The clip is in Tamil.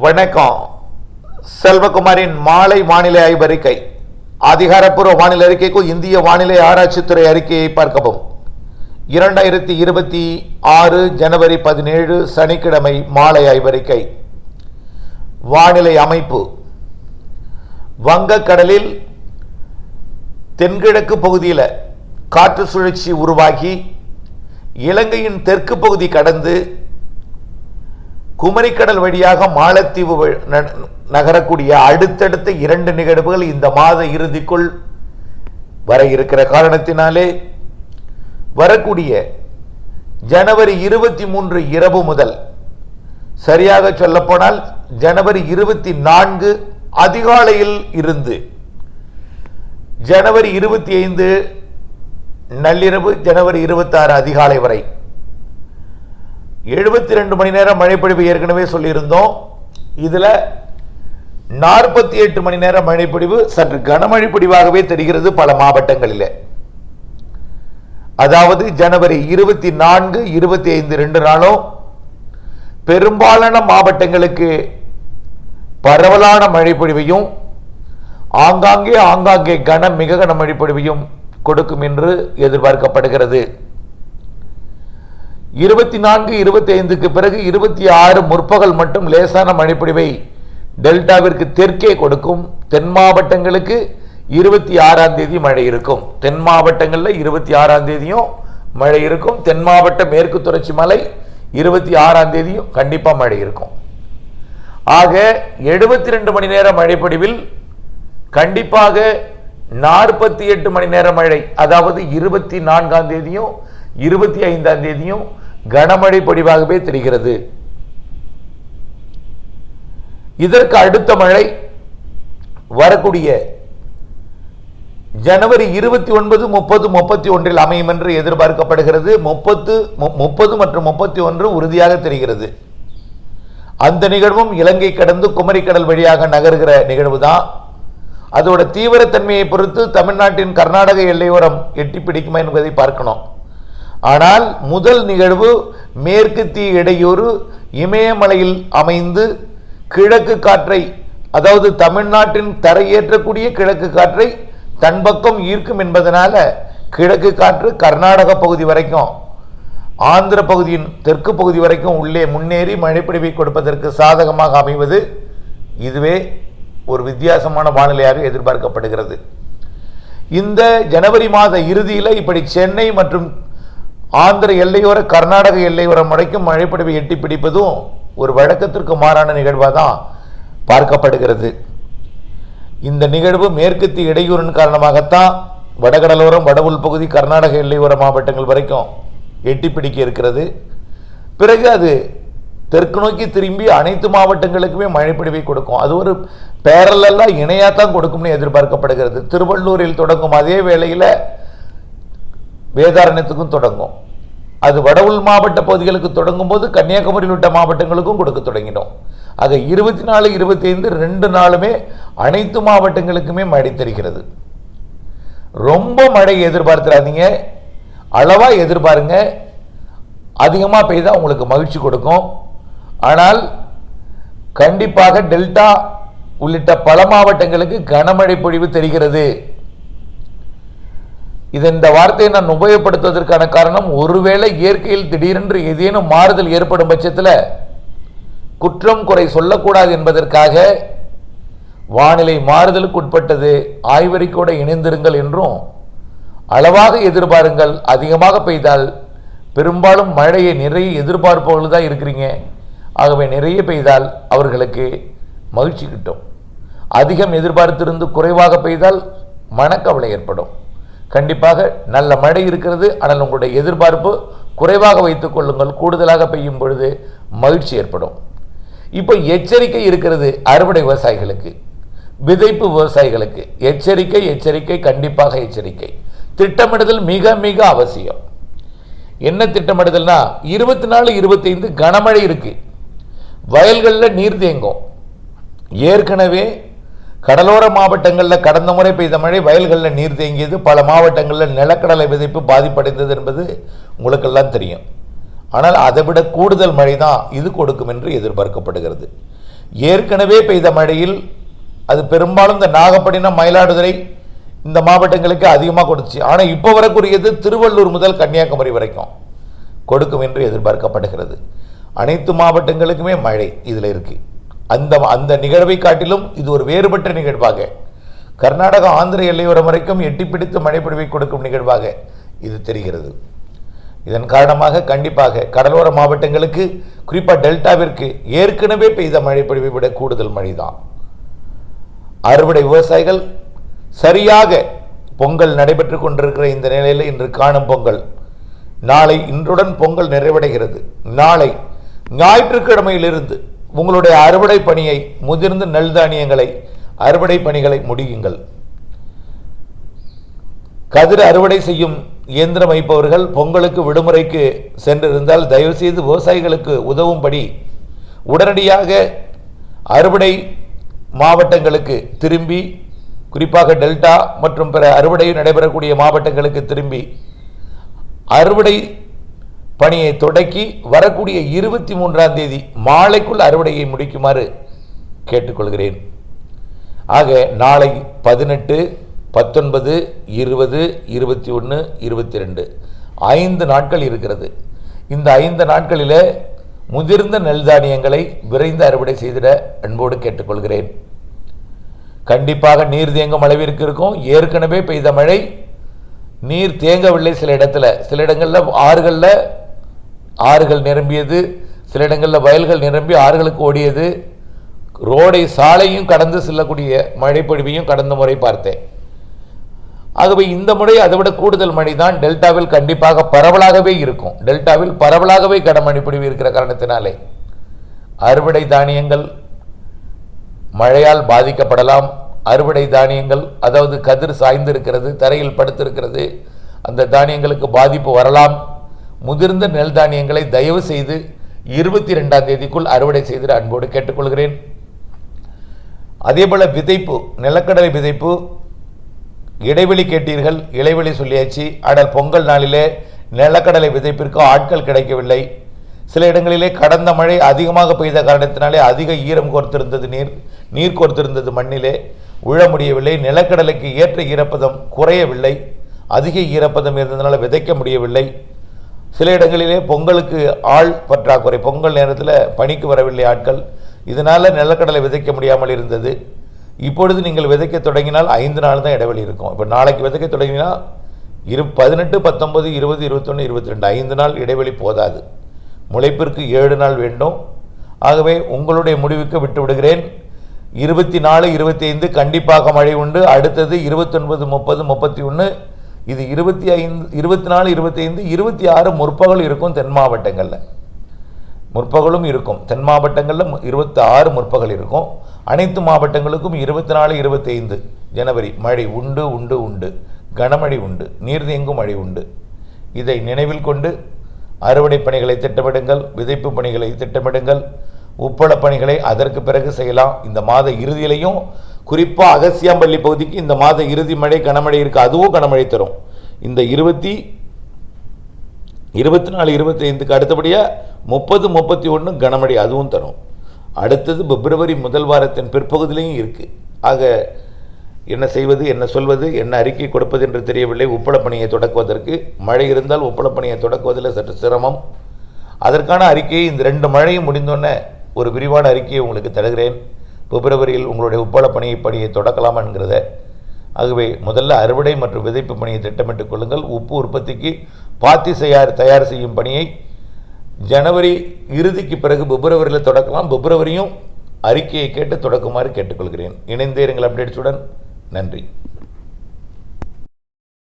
வணக்கம். செல்வகுமாரின் மாலை வானிலை ஆய்வறிக்கை. அதிகாரப்பூர்வ வானிலை அறிக்கைக்கும் இந்திய வானிலை ஆராய்ச்சித்துறை அறிக்கையை பார்க்கவும். 2026 ஜனவரி 17 சனிக்கிழமை மாலை ஆய்வறிக்கை. வானிலை அமைப்பு: வங்கக்கடலில் தென்கிழக்கு பகுதியில் காற்று சுழற்சி உருவாகி இலங்கையின் தெற்கு பகுதி கடந்து குமரிக்கடல் வழியாக மாலத்தீவு நகரக்கூடிய அடுத்தடுத்த 2 நிகழ்வுகள் இந்த மாத இறுதிக்குள் வர இருக்கிற காரணத்தினாலே வரக்கூடிய ஜனவரி 23 இரவு முதல், சரியாக சொல்லப்போனால் ஜனவரி 24 அதிகாலையில் இருந்து ஜனவரி 25 நள்ளிரவு, ஜனவரி 26 அதிகாலை வரை 72 மணி நேரம் மழைப்பொழிவு ஏற்கனவே சொல்லியிருந்தோம். இதில் 48 மணி நேரம் மழைப்பொழிவு சற்று கனமழை பொழிவாகவே தெரிகிறது பல மாவட்டங்களில். அதாவது ஜனவரி 24, 25 2 நாளும் பெரும்பாலான மாவட்டங்களுக்கு பரவலான மழைப்பொழிவையும் ஆங்காங்கே மிக கனமழை பொழிவையும் கொடுக்கும் என்று எதிர்பார்க்கப்படுகிறது. 24, 25க்கு பிறகு 26 முற்பகல் மட்டும் லேசான மழைப்பொழிவை டெல்டாவிற்கு தெற்கே கொடுக்கும். தென் மாவட்டங்களுக்கு 26ஆம் தேதி மழை இருக்கும். தென் மாவட்டங்களில் 26ஆம் தேதியும் மழை இருக்கும். தென் மாவட்ட மேற்கு தொடர்ச்சி மலை 26ஆம் தேதியும் கண்டிப்பாக மழை இருக்கும். ஆக 72 மணி நேர மழைப்பொழிவில் கண்டிப்பாக 48 மணி நேர மழை, அதாவது 24ஆம் தேதியும் 25ஆம் தேதியும் கனமழை பொழிவாகவே தெரிகிறது. இதற்கு அடுத்த மழை வரக்கூடிய ஜனவரி 29, 30, 31 அமையும் என்று எதிர்பார்க்கப்படுகிறது. 30 மற்றும் 31 உறுதியாக தெரிகிறது. அந்த நிகழ்வும் இலங்கை கடந்து குமரிக்கடல் வழியாக நகர்கிற நிகழ்வு தான். அதோட தீவிரத்தன்மையை பொறுத்து தமிழ்நாட்டின் கர்நாடக எல்லையோரம் எட்டி பிடிக்குமா என்பதை பார்க்கணும். ஆனால் முதல் நிகழ்வு மேற்கு தீ இடையூறு இமயமலையில் அமைந்து கிழக்கு காற்றை, அதாவது தமிழ்நாட்டின் தரையேற்றக்கூடிய கிழக்கு காற்றை தன் பக்கம் ஈர்க்கும் என்பதனால கிழக்கு காற்று கர்நாடக பகுதி வரைக்கும், ஆந்திர பகுதியின் தெற்கு பகுதி வரைக்கும் உள்ளே முன்னேறி மழைப்பொழிவை கொடுப்பதற்கு சாதகமாக அமைவது இதுவே ஒரு வித்தியாசமான வானிலையாக எதிர்பார்க்கப்படுகிறது. இந்த ஜனவரி மாத இறுதியில் இப்படி சென்னை மற்றும் ஆந்திர எல்லையோர கர்நாடக எல்லையோரம் வரைக்கும் மழைப்பொழிவை எட்டி பிடிப்பதும் ஒரு வழக்கத்திற்கு மாறான நிகழ்வாக தான் பார்க்கப்படுகிறது. இந்த நிகழ்வு மேற்கத்தி இடையூறின் காரணமாகத்தான் வடகடலோரம், வட உள்பகுதி, கர்நாடக எல்லையோர மாவட்டங்கள் வரைக்கும் எட்டி பிடிக்க இருக்கிறது. பிறகு அது தெற்கு நோக்கி திரும்பி அனைத்து மாவட்டங்களுக்குமே மழைப்பொழிவை கொடுக்கும். அது ஒரு பேரலெல்லாம் இணையாத்தான் கொடுக்கும்னு எதிர்பார்க்கப்படுகிறது. திருவள்ளூரில் தொடங்கும் அதே வேளையில் வேதாரண்யத்துக்கும் தொடங்கும். அது வட உள் மாவட்ட பகுதிகளுக்கு தொடங்கும் போது கன்னியாகுமரி உள்ளிட்ட மாவட்டங்களுக்கும் கொடுக்க தொடங்கிடும். ஆக 24, 25 2 நாளுமே அனைத்து மாவட்டங்களுக்குமே மழை தெரிகிறது. ரொம்ப மழை எதிர்பார்த்துறாதீங்க, அளவா எதிர்பாருங்க. அதிகமாக பெய்தால் உங்களுக்கு மகிழ்ச்சி கொடுக்கும். ஆனால் கண்டிப்பாக டெல்டா உள்ளிட்ட பல மாவட்டங்களுக்கு கனமழை பொழிவு தெரிகிறது. இந்த வார்த்தையை நான் உபயோகப்படுத்துவதற்கான காரணம், ஒருவேளை இயற்கையில் திடீரென்று ஏதேனும் மாறுதல் ஏற்படும் பட்சத்தில் குற்றம் குறை சொல்லக்கூடாது என்பதற்காக வானிலை மாறுதலுக்கு உட்பட்டது, ஆய்வறிக்கையோடு இணைந்திருங்கள் என்றும், அளவாக எதிர்பாருங்கள். அதிகமாக பெய்தால் பெரும்பாலும் மழையை நிறைய எதிர்பார்ப்பவர்கள் தான் இருக்கிறீங்க. ஆகவே நிறைய பெய்தால் அவர்களுக்கு மகிழ்ச்சி கிட்டும். அதிகம் எதிர்பார்த்திருந்து குறைவாக பெய்தால் மனக்கவலை ஏற்படும். கண்டிப்பாக நல்ல மழை இருக்கிறது, ஆனால் உங்களுடைய எதிர்பார்ப்பு குறைவாக வைத்துக் கொள்ளுங்கள். கூடுதலாக பெய்யும் பொழுது மகிழ்ச்சி ஏற்படும். இப்போ எச்சரிக்கை இருக்கிறது அறுவடை விவசாயிகளுக்கு, விதைப்பு விவசாயிகளுக்கு. எச்சரிக்கை, கண்டிப்பாக எச்சரிக்கை. திட்டமிடுதல் மிக மிக அவசியம். என்ன திட்டமிடுதல்னா, 24, 25 கனமழை இருக்கு, வயல்களில் நீர் தேங்கும். ஏற்கனவே கடலோர மாவட்டங்களில் கடந்த முறை பெய்த மழை வயல்களில் நீர் தேங்கியது. பல மாவட்டங்களில் நிலக்கடலை விதைப்பு பாதிப்படைந்தது என்பது உங்களுக்கெல்லாம் தெரியும். ஆனால் அதை விட கூடுதல் மழை தான் இது கொடுக்கும் என்று எதிர்பார்க்கப்படுகிறது. ஏற்கனவே பெய்த மழையில் அது பெரும்பாலும் இந்த நாகப்பட்டினம், மயிலாடுதுறை இந்த மாவட்டங்களுக்கு அதிகமாக கொடுத்துச்சு. ஆனால் இப்போ வரக்கூடியது திருவள்ளூர் முதல் கன்னியாகுமரி வரைக்கும் கொடுக்கும் என்று எதிர்பார்க்கப்படுகிறது. அனைத்து மாவட்டங்களுக்குமே மழை இதில் இருக்கு. அந்த நிகழ்வை காட்டிலும் இது ஒரு வேறுபட்ட நிகழ்வாக, கர்நாடகா ஆந்திர எல்லையோரம் வரைக்கும் எட்டி பிடித்து மழைப்பொழிவை கொடுக்கும் நிகழ்வாக இது தெரிகிறது. இதன் காரணமாக கண்டிப்பாக கடலோர மாவட்டங்களுக்கு, குறிப்பாக டெல்டாவிற்கு ஏற்கனவே பெய்த மழைப்பொழிவை விட கூடுதல் மழைதான். அறுவடை விவசாயிகள் சரியாக பொங்கல் நடைபெற்றுக் கொண்டிருக்கிற இந்த நிலையில் இன்று காணும் பொங்கல், நாளை இன்றுடன் பொங்கல் நிறைவடைகிறது. நாளை ஞாயிற்றுக்கிழமையிலிருந்து உங்களுடைய அறுவடை பணியை, முதிர்ந்த நெல் தானியங்களை அறுவடை பணிகளை முடியுங்கள். கதிர் அறுவடை செய்யும் இயந்திரம் வைப்பவர்கள் பொங்கலுக்கு விடுமுறைக்கு சென்றிருந்தால் தயவு செய்து விவசாயிகளுக்கு உதவும்படி உடனடியாக அறுவடை மாவட்டங்களுக்கு திரும்பி, குறிப்பாக டெல்டா மற்றும் பிற அறுவடை நடைபெறக்கூடிய மாவட்டங்களுக்கு திரும்பி அறுவடை பணியை தொடக்கி வரக்கூடிய 23ஆம் தேதி மாலைக்குள் அறுவடையை முடிக்குமாறு கேட்டுக்கொள்கிறேன். ஆக நாளை 18, 19, 20, 21, 22 5 நாட்கள் இருக்கிறது. இந்த 5 நாட்களில் முதிர்ந்த நெல் தானியங்களை விரைந்து அறுவடை செய்திட அன்போடு கேட்டுக்கொள்கிறேன். கண்டிப்பாக நீர் தேங்கும் அளவிற்கு இருக்கும். ஏற்கனவே பெய்த மழை நீர் தேங்கவில்லை. சில இடங்களில் ஆறுகள் நிரம்பியது, சில இடங்களில் வயல்கள் நிரம்பி ஆறுகளுக்கு ஓடியது. ரோடை சாலையும் கடந்து செல்லக்கூடிய மழைப்பொழிவையும் கடந்த முறை பார்த்தேன். ஆகவே இந்த முறை அதைவிட கூடுதல் மழை தான் டெல்டாவில் கண்டிப்பாக பரவலாகவே இருக்கும். டெல்டாவில் பரவலாகவே கனமழை பொழிவு இருக்கிற காரணத்தினாலே அறுவடை தானியங்கள் மழையால் பாதிக்கப்படலாம். அறுவடை தானியங்கள், அதாவது கதிர் சாய்ந்திருக்கிறது, தரையில் படுத்திருக்கிறது, அந்த தானியங்களுக்கு பாதிப்பு வரலாம். முதிர்ந்த நெல் தானியங்களை தயவு செய்து 22ஆம் தேதிக்குள் அறுவடை செய்து அன்போடு கேட்டுக்கொள்கிறேன். அதேபோல விதைப்பு, நிலக்கடலை விதைப்பு இடைவெளி கேட்டீர்கள், இடைவெளி சொல்லியாச்சு. ஆனால் பொங்கல் நாளிலே நிலக்கடலை விதைப்பிற்கு ஆட்கள் கிடைக்கவில்லை. சில இடங்களிலே கடந்த மழை அதிகமாக பெய்த காரணத்தினாலே அதிக ஈரம் கோர்த்திருந்தது, நீர் கோர்த்திருந்தது, மண்ணிலே உழ முடியவில்லை. நிலக்கடலைக்கு ஏற்ற ஈரப்பதம் குறையவில்லை, அதிக ஈரப்பதம் இருந்ததுனால விதைக்க முடியவில்லை. சில இடங்களிலே பொங்கலுக்கு ஆள் பற்றாக்குறை, பொங்கல் நேரத்தில் பணிக்கு வரவில்லை ஆட்கள், இதனால் நிலக்கடலை விதைக்க முடியாமல் இருந்தது. இப்பொழுது நீங்கள் விதைக்க தொடங்கினால் 5 நாள் தான் இடைவெளி இருக்கும். இப்போ நாளைக்கு விதைக்க தொடங்கினா 18, 19, 20, 21, 22 5 நாள் இடைவெளி போதாது. முளைப்பிற்கு 7 நாள் வேண்டும். ஆகவே உங்களுடைய முடிவுக்கு விட்டு விடுகிறேன். 24, 25 கண்டிப்பாக மழை உண்டு. அடுத்தது 29, 30, 31, இது 25, 24, 25, 26 முற்பகல் இருக்கும். தென் மாவட்டங்களில் முற்பகலும் இருக்கும். தென் மாவட்டங்களில் 26 முற்பகல் இருக்கும். அனைத்து மாவட்டங்களுக்கும் 24, 25 ஜனவரி மழை உண்டு உண்டு உண்டு கனமழை உண்டு, நீர் தேங்கும் மழை உண்டு. இதை நினைவில் கொண்டு அறுவடை பணிகளை திட்டமிடுங்கள், விதைப்பு பணிகளை திட்டமிடுங்கள், உப்பள பணிகளை அதற்கு பிறகு செய்யலாம். இந்த மாத இறுதியிலையும் குறிப்பாக அகசியாம்பள்ளி பகுதிக்கு இந்த மாத இறுதி மழை கனமழை இருக்குது, அதுவும் கனமழை தரும். இந்த 24, 25க்கு அடுத்தபடியாக 30, 31 கனமழை அதுவும் தரும். அடுத்தது பிப்ரவரி முதல் வாரத்தின் பிற்பகுதியிலையும் இருக்குது. ஆக என்ன செய்வது, என்ன சொல்வது, என்ன அறிக்கை கொடுப்பது என்று தெரியவில்லை. உப்பளப்பணியை தொடக்குவதற்கு மழை இருந்தால் உப்பளப்பணியை தொடக்குவதில் சற்று சிரமம். அதற்கான அறிக்கையை இந்த 2 மழையும் முடிந்தோன்னே ஒரு விரிவான அறிக்கையை உங்களுக்கு தருகிறேன். பிப்ரவரியில் உங்களுடைய பணியை தொடக்கலாம் என்கிறத. ஆகவே முதல்ல அறுவடை மற்றும் விதைப்பு பணியை திட்டமிட்டுக் கொள்ளுங்கள். உப்பு உற்பத்திக்கு பாத்தி தயார் செய்யும் பணியை ஜனவரி இறுதிக்கு பிறகு பிப்ரவரியில் தொடக்கலாம். பிப்ரவரியும் அறிக்கையை கேட்டு தொடக்குமாறு கேட்டுக்கொள்கிறேன். இணைந்தே இருங்கள் அப்டேட்ஸுடன். நன்றி.